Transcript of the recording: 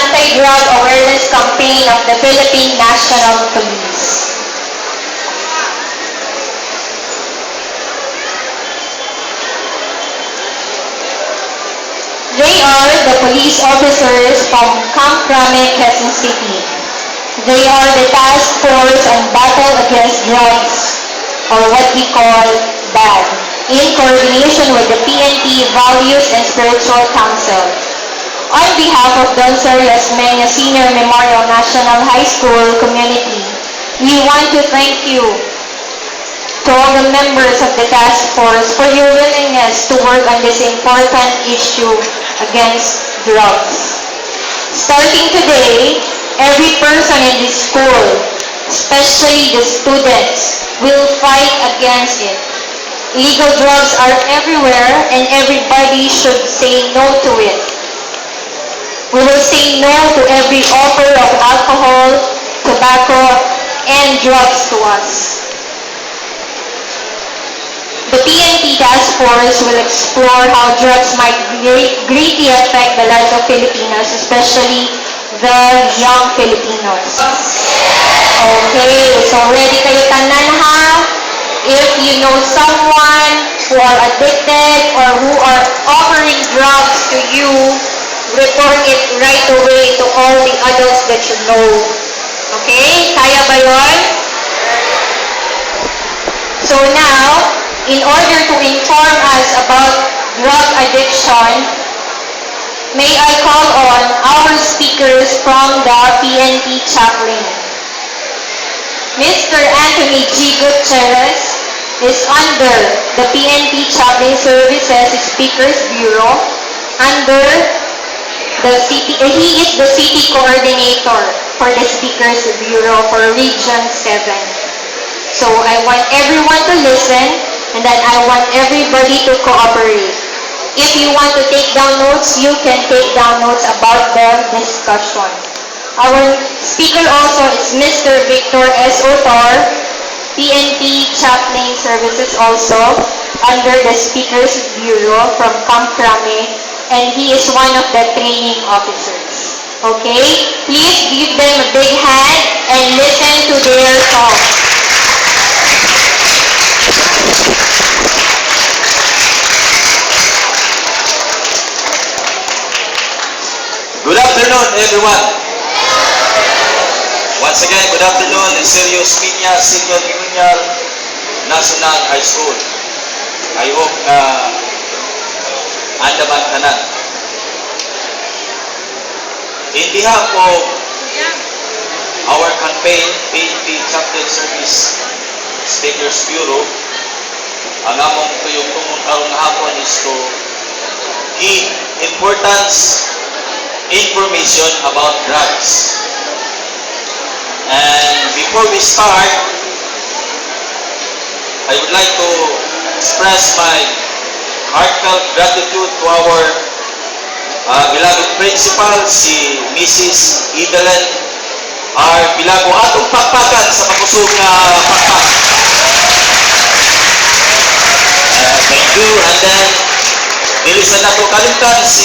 anti-drug awareness campaign of the Philippine National Police. They are the police officers from Camp Crame, Quezon City. They are the task force on battle against drugs, or what we call BAD, in coordination with the PNP Values and Spiritual Council. On behalf of Don Las Mena Senior Memorial National High School community, we want to thank you to all the members of the task force for your willingness to work on this important issue against drugs. Starting today, every person in this school, especially the students, will fight against it. Illegal drugs are everywhere and everybody should say no to it. We will say no to every offer of alcohol, tobacco, and drugs to us. The PNP Task Force will explore how drugs might greatly affect the lives of Filipinos, especially the young Filipinos. Okay, so ready kayo tanan ha? If you know someone who are addicted or who are offering drugs to you, report it right away to all the adults that you know. Okay? Kaya ba yun? So now, in order to inform us about drug addiction, may I call on our speakers from the PNP chaplain. Mr. Anthony G. Gutierrez is under the PNP Chaplain Services Speakers Bureau. Under the city, he is the city coordinator for the Speakers Bureau for Region 7. So I want everyone to listen, and then I want everybody to cooperate. If you want to take down notes, you can take down notes about the discussion. Our speaker also is Mr. Victor S. Otor, PNP Chaplain Services also, under the Speakers Bureau from Camp Crame, and he is one of the training officers. Okay? Please give them a big hand and listen to their talk. Good afternoon, everyone. Once again, good afternoon in Serious Piña Senior Junior National High School. I hope na andaman ka na. In behalf of our campaign, PNP Chaplain Service Speakers Bureau, ang among tuyong-tungong karong hapon is to give importance information about drugs. And before we start, I would like to express my heartfelt gratitude to our beloved principal, si Mrs. Idalen R. Pilago. Atong pakpakan sa makusog na pakpak. Thank you. And then, nilisan na ko kalimtan si